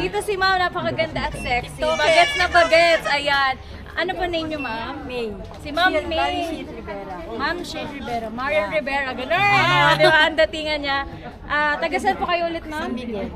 Dito si ma'am, napakaganda at sexy. Bagets na bagets. Ayan. Ano pa name niyo, ma'am? May. Si Ma'am May. Ma'am Shade Rivera. Marian Rivera. Ganun. Di ba? Ang datingan niya. Taga saan po kayo ulit, ma'am?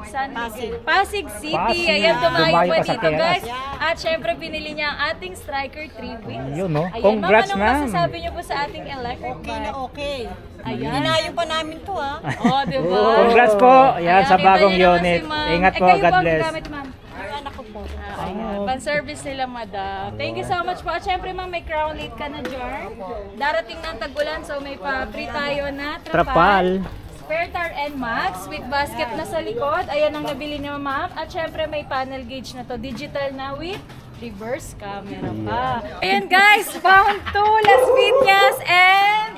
San Miguel. Pasig City. Ayan, tumayo pa dito, guys. At syempre, pinili niya ang ating Striker 3 wheels. Yun, no? Ayan, Congrats, ma'am. ma'am. Anong masasabi niyo po sa ating electric bike? Okay. Ayan. Hinayo pa namin to, ha? Oh, di ba? Congrats po. Ayan, sa kita bagong niyo naman unit. si ma'am. Ingat po, kayo God po ang bless. gamit, ma'am. Yung anak ko po. Ayan, pan-service nila, madam. Thank you so much po. At syempre, ma'am, may crown late ka na dyan. Darating ng tagulan, so may pa-free tayo na trapal. Spare tire and max with basket na sa likod. Ayan ang nabili ni ma'am. At syempre, may panel gauge na to. Digital na with reverse camera pa. Ayan guys, bound to Las Piñas and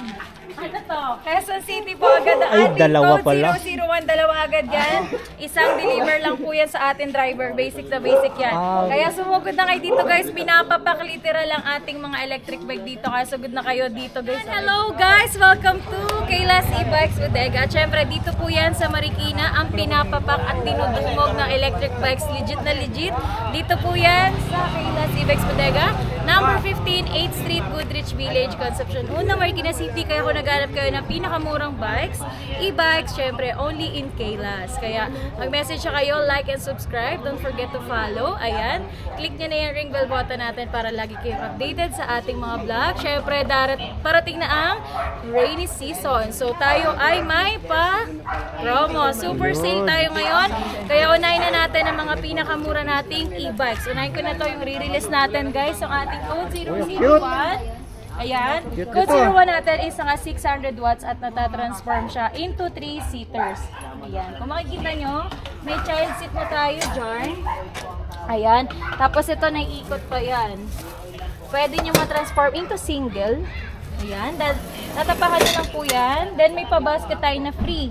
ano to? Quezon City po agad ang Ay, ating dalawa code pala. 001, dalawa agad yan. Isang deliver lang po yan sa ating driver. Basic na basic yan. Kaya sumugod na kayo dito guys. Pinapapak literal ang ating mga electric bike dito. Kaya sugod na kayo dito guys. Hello guys! Welcome to Kayla's E-Bikes Bodega. At syempre dito po yan sa Marikina ang pinapapak at dinudumog ng electric bikes. Legit na legit. Dito po yan sa Kayla's E-Bikes Bodega. Number 15, 8th Street, Goodrich Village, Concepcion. Unang Marikina City. Kaya kung naghanap kayo ng pinakamurang bikes, e-bikes, syempre, only in Kayla's. Kaya mag-message siya kayo, like and subscribe. Don't forget to follow. Ayan. Click nyo na yung ring bell button natin para lagi kayong updated sa ating mga vlog. Syempre, parating na ang rainy season. So, tayo ay may pa-promo. Super sale tayo ngayon. Kaya unahin na natin ang mga pinakamura nating e-bikes. Unahin ko na to yung re-release natin, guys. Ang ating code 001. Ayan. Code 01 natin is nga 600 watts at natatransform siya into 3-seaters. Ayan. Kung makikita nyo, may child seat na tayo dyan. Ayan. Tapos ito, naiikot pa yan. Pwede nyo matransform into single. Ayan. Tatapakan nyo lang po yan. Then may pa-basket tayo na free.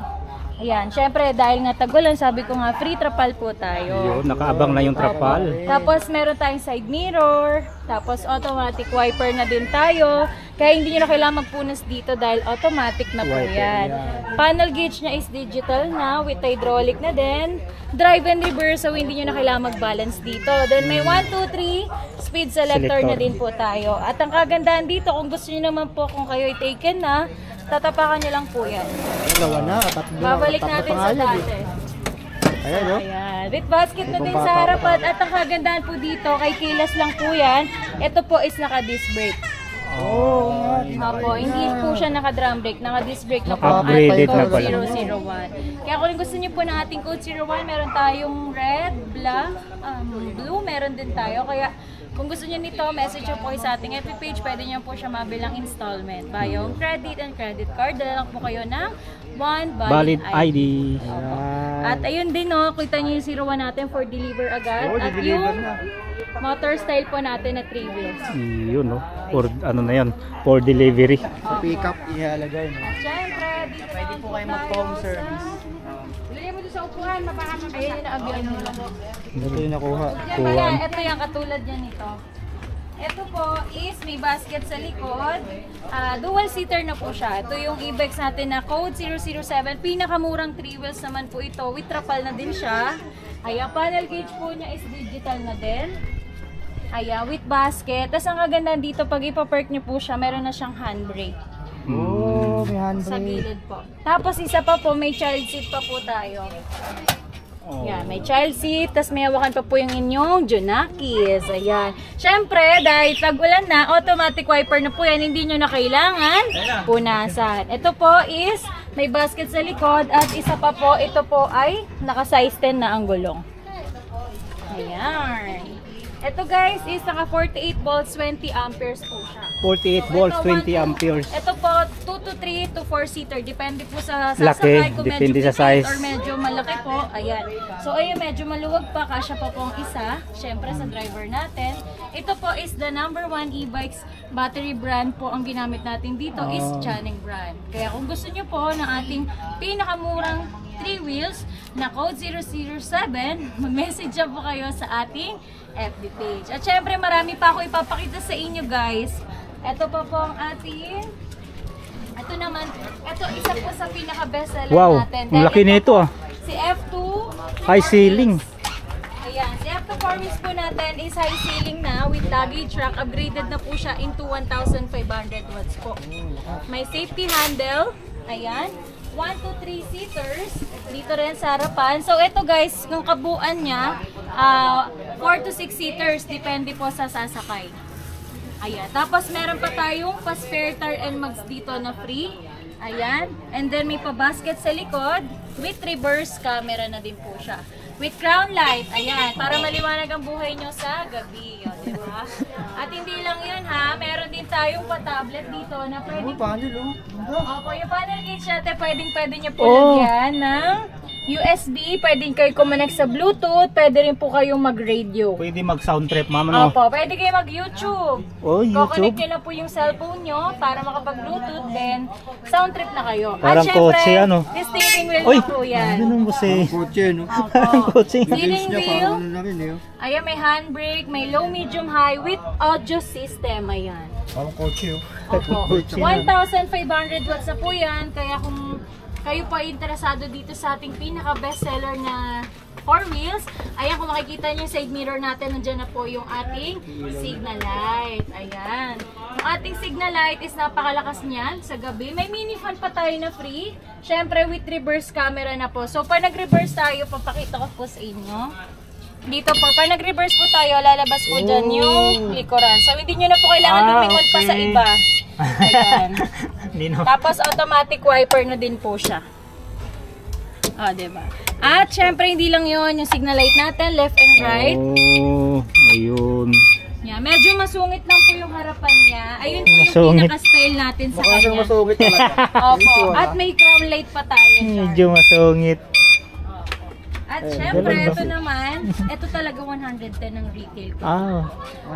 Ayan, syempre dahil nga tagulan, sabi ko nga free trapal po tayo. Yun, nakaabang na yung trapal. Tapos meron tayong side mirror, tapos automatic wiper na din tayo. Kaya hindi nyo na kailangan magpunas dito dahil automatic na po yan. Panel gauge niya is digital na with hydraulic na din. Drive and reverse, so hindi nyo na kailangan mag-balance dito. Then may 1, 2, 3 speed selector na din po tayo. At ang kagandahan dito, kung gusto nyo naman po kung kayo taken na, tatapakan nyo lang po yan. Dalawa na, tatlo na. Babalik natin sa dati. Ayan, no? Ayan. With basket na din sa harapan. At ang kagandahan po dito, kay Kayla's lang po yan. Ito po is naka-disc brake. Opo, hindi po siya naka-drum brake. Naka-disc brake na po ang ating Upgraded na code pala. 001. Kaya kung gusto niyo po ng ating code 01, meron tayong red, black, blue, meron din tayo. Kaya kung gusto niyo nito, message nyo po sa ating FB page. Pwede niyo po siya mabilang installment. Bayong credit and credit card. Dala lang po kayo ng one valid ID. At ayun din, no, kita niyo yung 01 natin for deliver agad. At yung motor style po natin na 3 wheels. Yun, no? For, ano na yan? For delivery. Sa pick-up, ihalagay, no? Siyempre, dito pwede po kayo mag-home service. Lagyan mo doon sa upuan, mapakama. Ayun yung na-abiyan nila. Ito yung nakuha. Kaya ito yung katulad yan ito. Ito po is may basket sa likod. Dual seater na po siya. Ito yung e-bikes natin na code 007. Pinakamurang 3 wheels naman po ito. With trapal na din siya. Ayan, panel gauge po niya is digital na din. Ayan, with basket. Tapos ang kagandahan dito, pag ipapark niyo po siya, meron na siyang handbrake. Oh, may handbrake. Sa gilid po. Tapos isa pa po, may child seat pa po tayo. Yan, may child seat, tas may hawakan pa po yung inyong Junakis. Ayan. Siyempre, dahil tag-ulan na, automatic wiper na po yan. Hindi nyo na kailangan punasan. Ito po is, may basket sa likod. At isa pa po, ito po ay naka-size 10 na ang gulong. Ayan. Ito guys is naka 48 volts, 20 amperes po siya. 48 volts, 20 amperes. Ito po, 2 to 3 to 4 seater. Depende po sa Laki, sasakay kung depende medyo sa size. or medyo malaki po. Ayan. So, ayun, medyo maluwag pa. Kasya pa po ang isa. Siyempre, sa driver natin. Ito po is the number 1 e-bikes battery brand po ang ginamit natin dito is Channing brand. Kaya kung gusto nyo po ng ating pinakamurang 3 wheels na code 007, mag-message po kayo sa ating FB page. At syempre, marami pa ako ipapakita sa inyo guys. Ito pa po ang ating, ito naman, ito isa po sa pinaka-best seller Wow, natin. ang laki nito ah. Si F2 High ceiling. F2 4 wheels po natin is high ceiling na with luggage rack. Upgraded na po siya into 1,500 watts po. May safety handle. Ayan. 1 to 3 seaters. Dito rin sa harapan. So, ito guys, yung kabuuan niya, 4 to 6 seaters. Depende po sa sasakay. Ayan. Tapos, meron pa tayong pa-spare tire and mags dito na free. Ayan. And then, may pa-basket sa likod. With reverse camera na din po siya. With crown light. Ayan. Para maliwanag ang buhay nyo sa gabi. O, diba? At hindi lang yun ha. Meron din tayong pa-tablet dito na pwede... Panel, oh. Opo, yung panel gauge natin, pwede nyo po lagyan ng USB, pwedeng kayo kumonect sa Bluetooth, pwede rin po kayong mag-radio. Pwede mag-sound trip, ma'am, no? Opo, pwede kayo mag-YouTube. Oh, Kukonect YouTube. nyo na po yung cellphone nyo para makapag-Bluetooth, then sound trip na kayo. Parang At syempre, kotse, ano? this steering wheel Uy, na po yan. ano nung kasi? Kotse, no? Parang Opo. kotse. Steering Niya, wheel, parang ano na rin, eh. ayan, may handbrake, may low, medium, high with audio system, ayan. Parang kotse, oh. Opo. 1,500 watts na po yan. Kaya kung kayo po ay interesado dito sa ating pinaka-bestseller na 4 wheels, ayan, kung makikita nyo yung side mirror natin, nandiyan na po yung ating signal light. Ayan. Yung ating signal light is napakalakas niyan sa gabi. May mini fan pa tayo na free. Syempre with reverse camera na po. So pag nag-reverse tayo, papakita ko po sa inyo. Dito po, pag nag-reverse po tayo, lalabas po dyan yung likuran. So, hindi nyo na po kailangan lumingon pa sa iba. Ayan. Tapos, automatic wiper na din po siya. O, diba? At, syempre, hindi lang yun. Yung signal light natin, left and right. Oh, ayun. Yeah, medyo masungit lang po yung harapan niya. Ayun po yung Masungit. pinaka-style natin sa Baka siyang kanya. masungit talaga. Opo. At may crown light pa tayo dyan. Medyo masungit. At syempre, ito naman, ito talaga 110 ang retail ko. Ah,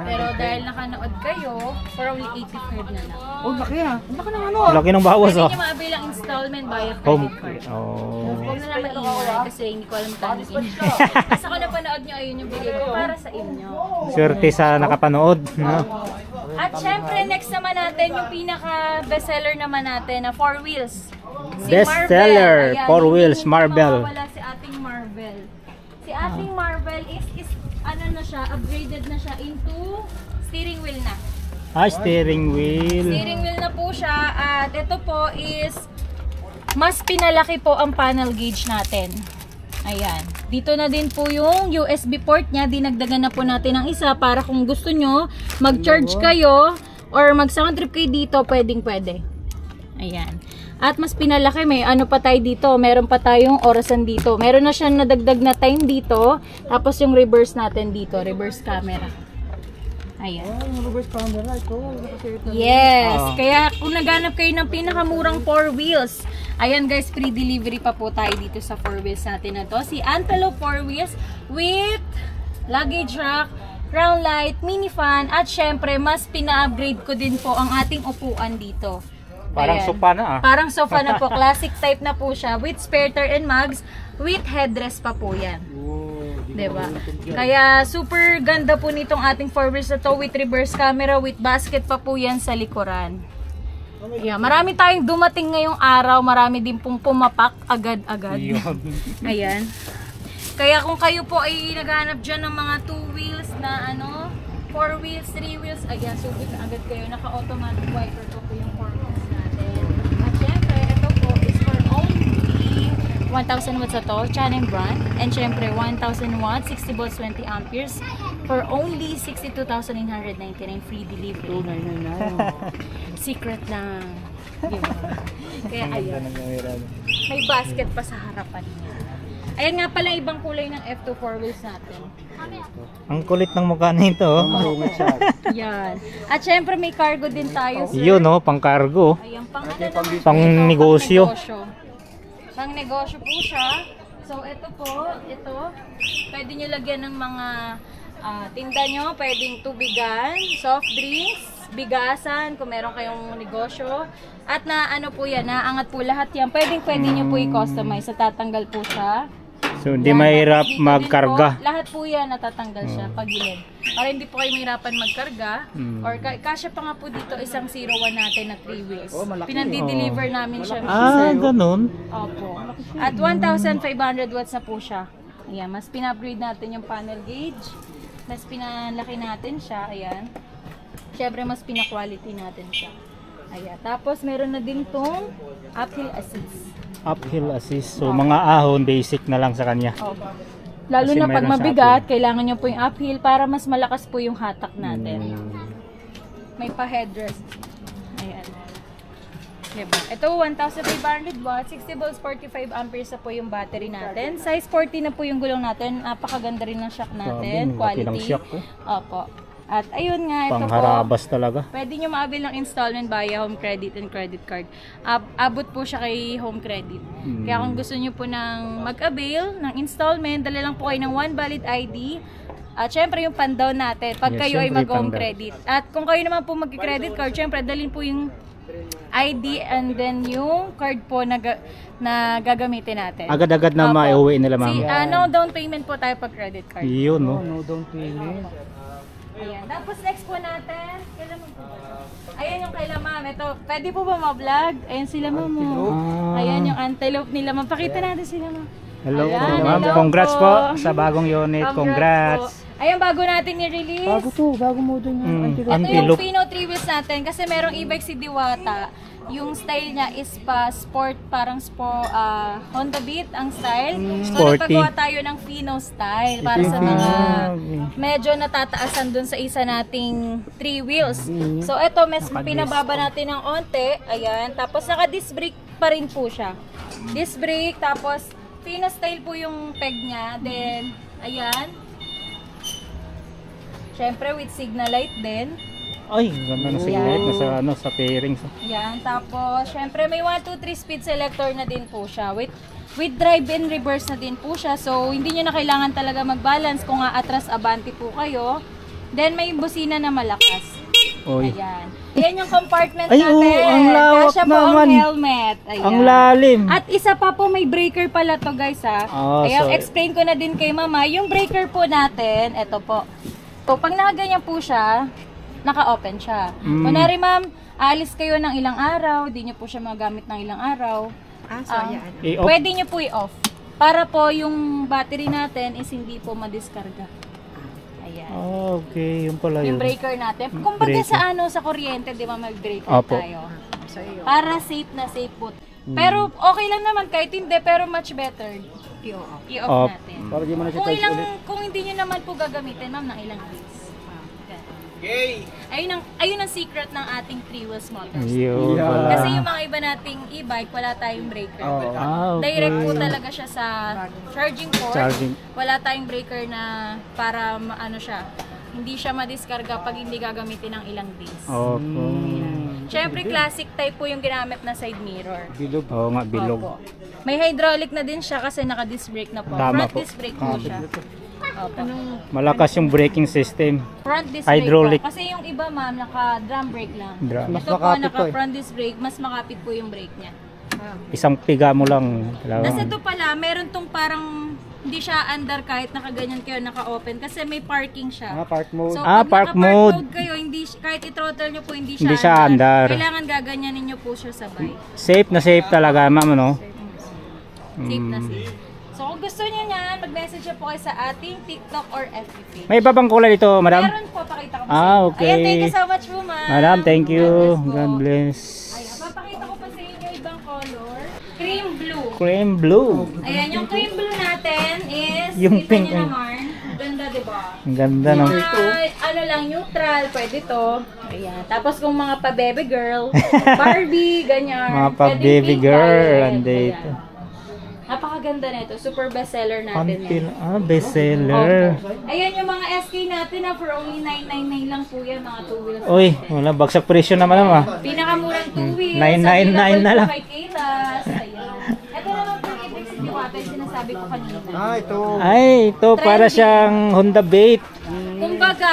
Pero dahil nakanood kayo, for only 85 na lang. Oh, laki ah. Laki ng ano. laki ng bawas, Pwede oh. nyo maabil ang installment via Home. credit card. Oh. Huwag na lang maingay kasi hindi ko alam kano inyo. Basta kung napanood nyo, ayun yung bigay ko para sa inyo. Swerte sa nakapanood, no? At syempre, next naman natin, yung pinaka-bestseller naman natin na 4 wheels. Si Bestseller, Marvel. 4 wheels, hindi Marvel. mawawala si ating Marvel. Si ating Marvel is ano na siya, upgraded na siya into steering wheel na. Ah, steering wheel. Steering wheel na po siya at ito po is mas pinalaki po ang panel gauge natin. Ayan. Dito na din po yung USB port niya. Dinagdagan na po natin ng isa para kung gusto nyo mag-charge kayo or mag-sound trip kayo dito, pwedeng-pwede. Ayan. At mas pinalaki, may ano pa tayo dito. Meron pa tayong orasan dito. Meron na siyang nadagdag na time dito. Tapos yung reverse natin dito, reverse camera. Ayan. Yung reverse camera, ito. Yes. Kaya kung naghanap kayo ng pinakamurang 4 wheels, ayan guys, free delivery pa po tayo dito sa 4 wheels natin na to. Si Antelope 4 wheels with luggage rack, crown light, mini fan, at syempre, mas pina-upgrade ko din po ang ating upuan dito. Parang Ayan. sofa na, ah. Parang sofa na po. Classic type na po siya. With spare tire and mags. With headrest pa po yan. Diba? Kaya super ganda po nitong ating 4 wheels na to. With reverse camera. With basket pa po yan sa likuran. Yeah, marami tayong dumating ngayong araw. Marami din pong pumapak agad-agad. Ayan. Kaya kung kayo po ay naghahanap dyan ng mga 2 wheels na ano, 4 wheels, 3 wheels, ayan, subit na agad kayo. Naka-automatic wiper po yung 4 wheels natin. At syempre, ito po is for only 1,000 watts ito, Channing brand. And syempre, 1,000 watts, 60 volts, 20 amperes for only 62,999 free delivery. Secret lang. Diba? Kaya ayun. May basket pa sa harapan niya. Ayan nga pala ibang kulay ng F2 4 wheels natin. Ang kulit ng mukha nito, oh. Masungit siya. Yan. At syempre may cargo din tayo, sir. Yun, oh, pang cargo. Ayan, pang Pang negosyo. Pang negosyo po siya. So, ito po, ito. Pwede nyo lagyan ng mga tinda nyo. Pwedeng tubigan, soft drinks, bigasan, kung meron kayong negosyo. At na ano po yan, naangat po lahat yan. Pwede nyo po i-customize. So, tatanggal po siya. So, hindi Yan, mahirap tapos dito din magkarga. Po, lahat po yan natatanggal siya pag gilid. Para hindi po kayo mahirapan magkarga. Or kasya pa nga po dito isang 01 natin na 3 wheels. Pinandi-deliver namin siya. Ah, ganun. Opo. At 1,500 watts na po siya. Ayan, mas pina-upgrade natin yung panel gauge. Mas pinalaki natin siya. Ayan. Siyempre, mas pina-quality natin siya. Ayan. Tapos, meron na din tong uphill assist. Uphill assist. So mga ahon, basic na lang sa kanya. Opo. Lalo Kasi na pag meron sa mabigat, kailangan nyo po yung uphill para mas malakas po yung hatak natin. Hmm. May pa-headrest. Ayan. Diba? Ito, 1,500 watts, 60 volts, 45 amperes na po yung battery natin. Size 40 na po yung gulong natin. Napakaganda rin ng shock natin. Grabe, Quality. laki ng shock, eh. Opo. At ayun nga, ito po. Pangharabas talaga. Pwede nyo maabil ng installment via home credit and credit card. Abot po siya kay home credit. Kaya kung gusto nyo po ng mag-avail ng installment, dala lang po kayo ng one valid ID. At syempre yung pan-down natin pag Yes, kayo ay syempre, mag-home pan-down. credit. At kung kayo naman po mag-credit card, syempre dalhin po yung ID and then yung card po na gagamitin natin. Agad-agad na Opo. maiuwi nila, ma'am. No down payment po tayo pag credit card. Yun, no? No, don't payment. Ayan. Tapos next po natin, kailan mo po ba? Ayan yung kailan ma'am. Ito, pwede po ba ma-vlog? Ayan sila ma'am. Ah. Ayan yung antelope nila ma'am. Pakita natin sila ma'am. Hello po, Ayan, ma'am. hello Congrats po. po sa bagong unit. Congrats. po. Ayan, bago natin i-release. Bago to, bago model ng anti-lock. Ito yung Antelope. Pino 3 wheels natin kasi merong e-bike si Diwata. Yung style niya is pa sport, parang Honda Beat ang style. So Sporty. nagpagawa tayo ng Pino style para sa mga medyo natataasan dun sa isa nating 3 wheels. So ito, mas pinababa natin ng onte. Ayan. Tapos naka-disc brake pa rin po siya. Disc brake, tapos Pino style po yung peg niya. Then, ayan. Siyempre with signal light din. Ay, ganda na signal nasa fairings. Yan, tapos syempre may 1, 2, 3 speed selector na din po siya. With drive and reverse na din po siya. So hindi nyo na kailangan talaga mag-balance kung atras abante po kayo. Then may busina na malakas. Oy. Ayan. Yan yung compartment Ay, natin. oo, ang lawak Kasya po ang naman. helmet. Ayan. Ang lalim. At isa pa po, may breaker pala to guys ha. Ayan, So, explain ko na din kay mama. Yung breaker po natin, eto po. So pag nakaganyan po siya, naka-open siya. Kunwari ma'am, aalis kayo ng ilang araw, di nyo po siya magamit ng ilang araw. i-off. Pwede nyo po i-off. Para po yung battery natin is hindi po madiskarga. Ayan. Okay, yun pala Yung yun. breaker natin. Kung baga Breaker. sa sa kuryente, di ba mag-breaker Opo. tayo. Para safe na safe po. Pero okay lang naman kahit hindi, pero much better. I-off Off. natin. Para di mo na siya Kung touch ilang, ulit. kung hindi nyo naman po gagamitin, ma'am, ng ilang days. Ayun ang secret ng ating 3 wheels motors. Yun Yeah. pala. Kasi yung mga iba nating e-bike, wala tayong breaker. Ah, okay. Direct po talaga siya sa charging port. Charging. Wala tayong breaker na para ano siya, hindi siya madiskarga pag hindi gagamitin ng ilang days. Okay. Syempre, classic type po yung ginamit na side mirror. Bilog. Oo nga, bilog. Opo. May hydraulic na din siya kasi naka-disc brake na po. Tama Front po. disc brake po siya. Opo. Malakas yung braking system. Front disc Hydraulic. brake po. Kasi yung iba ma'am, naka-drum brake lang. Drum. Ito po, makapit to naka-front disc brake. Mas makapit po yung brake niya. Isang piga mo lang. Tapos ito pala, meron tong parang hindi siya under kahit nakaganyan kayo, naka-open. Kasi may parking siya. Park mode. So, Ah, pag park naka-park mode. mode kayo, hindi, kahit i-throttle nyo po, hindi Hindi siya under. Kailangan gaganyanin nyo po siya sabay. Safe na safe talaga, ma'am, ano? Safe na safe. So, kung gusto nyo yan, mag-message nyo po kayo sa ating TikTok or FB page. May iba bang kulay dito, madam? Meron po, pakita ko po Ah, sa inyo. okay. Ayan, thank you so much po, ma'am. Madam, thank you. God God bless po. bless. Ayan, papakita ko pa sa inyo ibang color. Cream blue. Cream blue. Ayan, yung cream blue natin is, Yung kita pink, nyo naman, ganda diba? Ang ganda ng... Ano lang, neutral, pwede to. Ayan. Tapos kung mga pa-baby girl, Barbie, ganyan. Mga Pwedeng pa-baby pink girl, violet. andito. Ayan. Napakaganda nito. Super bestseller natin Until, yan. bestseller. Opo. Ayan yung mga SK natin na for only 999 lang po yan, mga 2 wheels. Uy, wala, bagsak presyo naman naman. Pinakamurang 2 wheels. 999 na lang. Kay Kaylas. Ayan. Ito naman po yung ibig Diwata yung sinasabi ko kanina. Ito. Ay, ito para siyang Honda Beat. Kumbaga,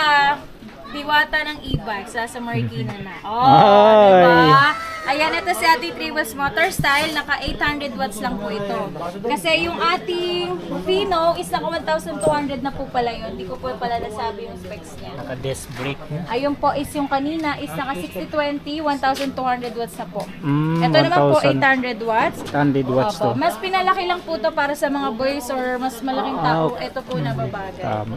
Diwata ng e-bike sa Marikina na. Oh, Ay. diba? Ayan, ito si ating 3 wheels motor style. Naka 800 watts lang po ito. Kasi yung ating Fino is naka 1,200 na po pala yun. Hindi ko po pala nasabi yung specs niya. Naka-disc brake niya. Ayun po is yung kanina is naka 6020, 1,200 watts na po. Mm, Ito naman po 1,000. 800 watts. 100 watts Opo. to. Mas pinalaki lang po to para sa mga boys or mas malaking tao. Ito po nababagay. Tama.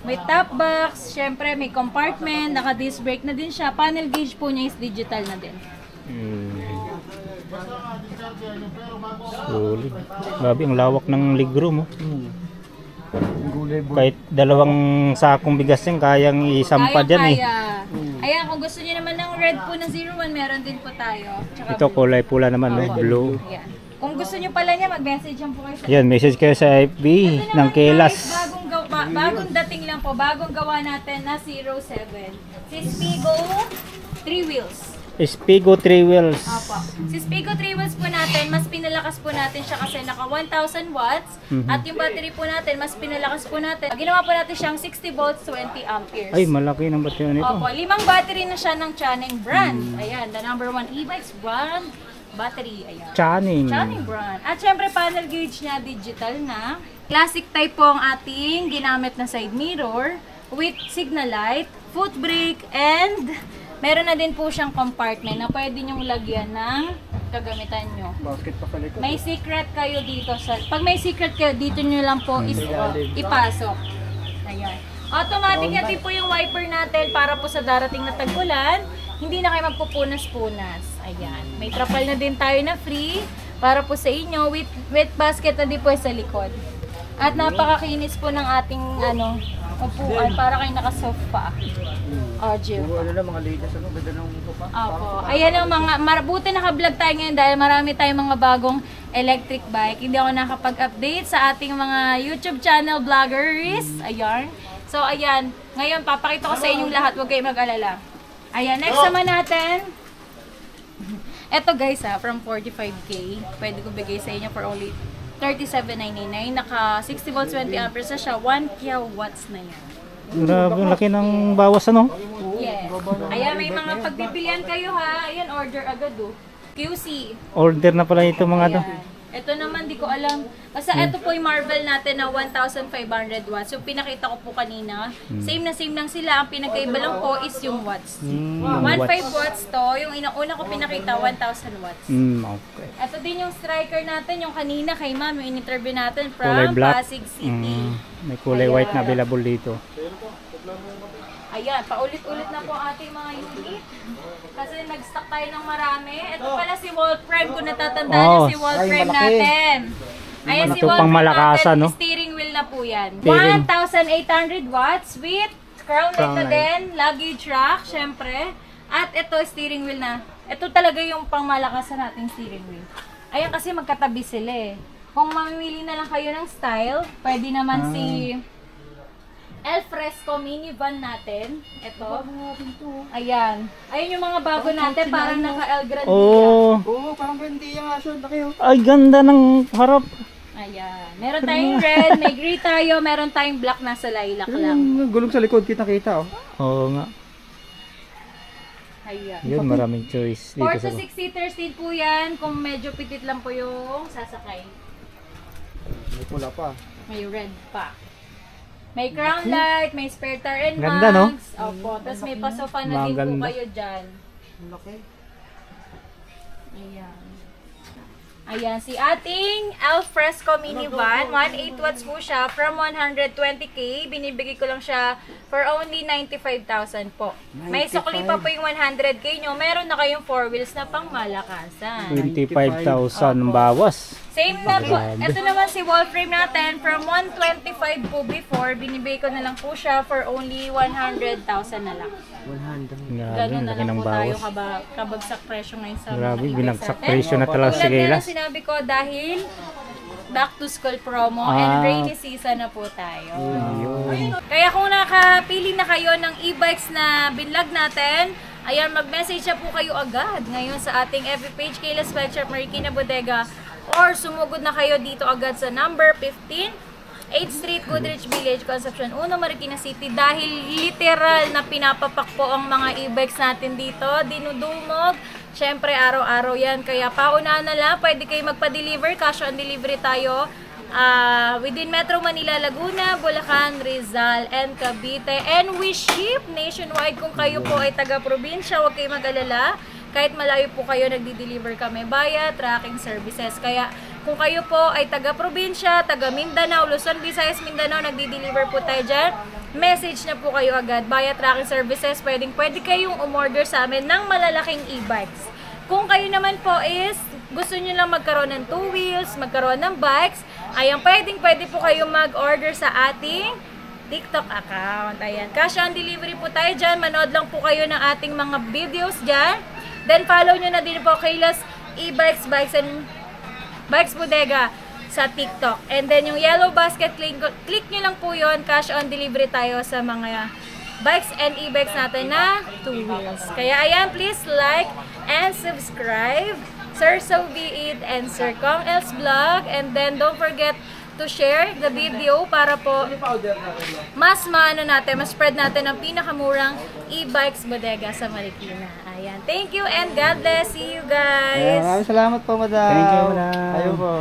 May top box, syempre may compartment, naka-disc brake na din siya. Panel gauge po niya is digital na din. Solid. Grabe, ang lawak ng legroom. Kahit dalawang sakong bigas yan, kayang isampa dyan eh. Kaya. Ayan, kung gusto niyo naman ng red po na 01, meron din po tayo. Tsaka Ito kulay pula naman, no? Blue. Ayan. Kung gusto niyo pala niya, mag-message lang po kayo sa Yan, message kayo sa FB Ito ng naman, Kelas. guys, bagong dating lang po, bagong gawa natin na 07. Si Spigo 3 wheels. Spigo 3 wheels. Opo. Si Spigo 3 wheels po natin, mas pinalakas po natin siya kasi naka 1,000 watts. At yung battery po natin, mas pinalakas po natin. Ginawa po natin siyang 60 volts, 20 amperes. Ay, malaki ng battery nito. Opo, 5 battery na siya ng Channing brand. Ayan, the number 1 e-bikes brand battery. Ayan. Channing. Channing brand. At syempre, panel gauge niya, digital na. Classic type po ang ating ginamit na side mirror with signal light, foot brake, and meron na din po siyang compartment na pwede niyong lagyan ng kagamitan nyo. Basket pa pala ito. May secret kayo dito. Pag may secret kayo, dito nyo lang po ipasok. Ayan. Automatic na din po yung wiper natin para po sa darating na tag-ulan. Hindi na kayo magpupunas-punas. Ayan. May trapal na din tayo na free para po sa inyo. With basket na din po sa likod. At napakakinis po ng ating upuan para kayo naka-soft pa. Jill. Ano na mga ladies, ano? Ganda ng ito pa. Opo. Ayan ang mga, buti naka-vlog tayo ngayon dahil marami tayong mga bagong electric bike. Hindi ako nakapag-update sa ating mga YouTube channel vloggers. Ayan. So, ayan. Ngayon, papakita ko sa inyong lahat. Huwag kayong mag-alala. Ayan. Next naman natin. Eto guys from 45K. Pwede ko bigay sa inyo for only 37.99. Naka 60 volts, 20 amperes na siya. 1 kilowatts na yan. Grabe, ang laki ng bawas, ano? Yes. Ayan, may mga pagpipilian kayo ha. Ayan, order agad QC. Order na pala ito mga to. Ayan. Ito naman, di ko alam. Basta ito po yung Marvel natin na 1,500 watts. Yung pinakita ko po kanina. Same lang sila. Ang pinagkaiba lang po is yung watts. 1,500 watts to. Yung una ko pinakita, 1,000 watts. Okay. Ito din yung striker natin. Yung kanina kay ma'am, yung in-interview natin Kulay from black. Pasig City. May kulay white na available dito. Ayan, paulit-ulit na po ang ating mga unit. Kasi nag-stock tayo ng marami. Ito pala si Wolfram, kung natatandaan niyo si Wolfram natin. Ayan si Ito pang Wolfram malakasan, natin, no? steering wheel na po yan. Steering. 1,800 watts with crown light na light. din, luggage rack, syempre. At ito, steering wheel na. Ito talaga yung pangmalakasan nating steering wheel. Ayan kasi magkatabi sila eh. Kung mamimili na lang kayo ng style, pwede naman si El Fresco minivan natin. Ito. Ayan. Ayun yung mga bago natin. Parang naka-El Grandia. Oo, parang grandiya nga siya. Laki oh. Ay, ganda ng harap. Ayan. Meron tayong red, may gray tayo, meron tayong black nasa lilac lang. Yung gulong sa likod, kita-kita oh. Oo nga. Ayan. Yun, maraming choice 4 dito to sa... 6 seaters din po yan. Kung medyo pitit lang po yung sasakay. May pula pa. May red pa. May crown light, may spare tire and Ganda, no? mags. Opo. Tapos may pasofa na din po Maganda. kayo dyan. Laki. Ayan. Ayan, si ating El Fresco minivan, 1.8 watts po siya, from 120k, binibigay ko lang siya for only 95,000 po. May sukli pa po yung 100k nyo, meron na kayong 4 wheels na pang malakasan. 25,000 bawas. Same na po, ito naman si Wolfram natin, from 125 po before, binibigay ko na lang po siya for only 100,000 na lang. 100. Grabe, Ganun na laki lang ng po tayo bawas. kabagsak presyo ngayon sa Grabe, mga e-bikes binagsak natin. presyo na talaga si Tulad nga Kaylas. ng sinabi ko dahil back to school promo and rainy season na po tayo. Kaya kung nakapili na kayo ng e-bikes na binlog natin, ayan, mag-message na po kayo agad ngayon sa ating FB page, Kaylas Bike Shop Marikina Bodega, or sumugod na kayo dito agad sa number 15 8th Street, Goodrich Village, Concepcion 1, Marikina City, dahil literal na pinapapak po ang mga e-bikes natin dito, dinudumog, Syempre, araw-araw yan. Kaya paunahan na lang, pwede kayo magpa-deliver. Cash on delivery tayo. Within Metro Manila, Laguna, Bulacan, Rizal, and Cavite. And we ship nationwide. Kung kayo po ay taga-probinsya, huwag kayo mag-alala. Kahit malayo po kayo, nagdi-deliver kami via tracking services. Kaya kung kayo po ay taga-probinsya, taga-Mindanao, Luzon, Visayas, Mindanao, nagdi-deliver po tayo dyan, message na po kayo agad via tracking services. Pwede kayong umorder sa amin ng malalaking e-bikes. Kung kayo naman po is gusto nyo lang magkaroon ng 2 wheels, magkaroon ng bikes, ayan, pwede po kayong mag-order sa ating TikTok account. Ayan, cash on delivery po tayo dyan. Manood lang po kayo ng ating mga videos dyan. Then follow nyo na din po Kayla's e-bikes, bikes and bikes bodega sa TikTok. And then yung yellow basket click nyo lang po yon. Cash on delivery tayo sa mga bikes and e-bikes natin na 2 wheels. Kaya ayan, please like and subscribe. Sir So Be It and Sir Kong L's Vlog. And then don't forget to share the video para po mas spread natin ang pinakamurang e-bikes bodega sa Marikina. Ayan. Thank you and God bless. See you guys. Maraming salamat po, madam. Thank you, madam. Ayun po.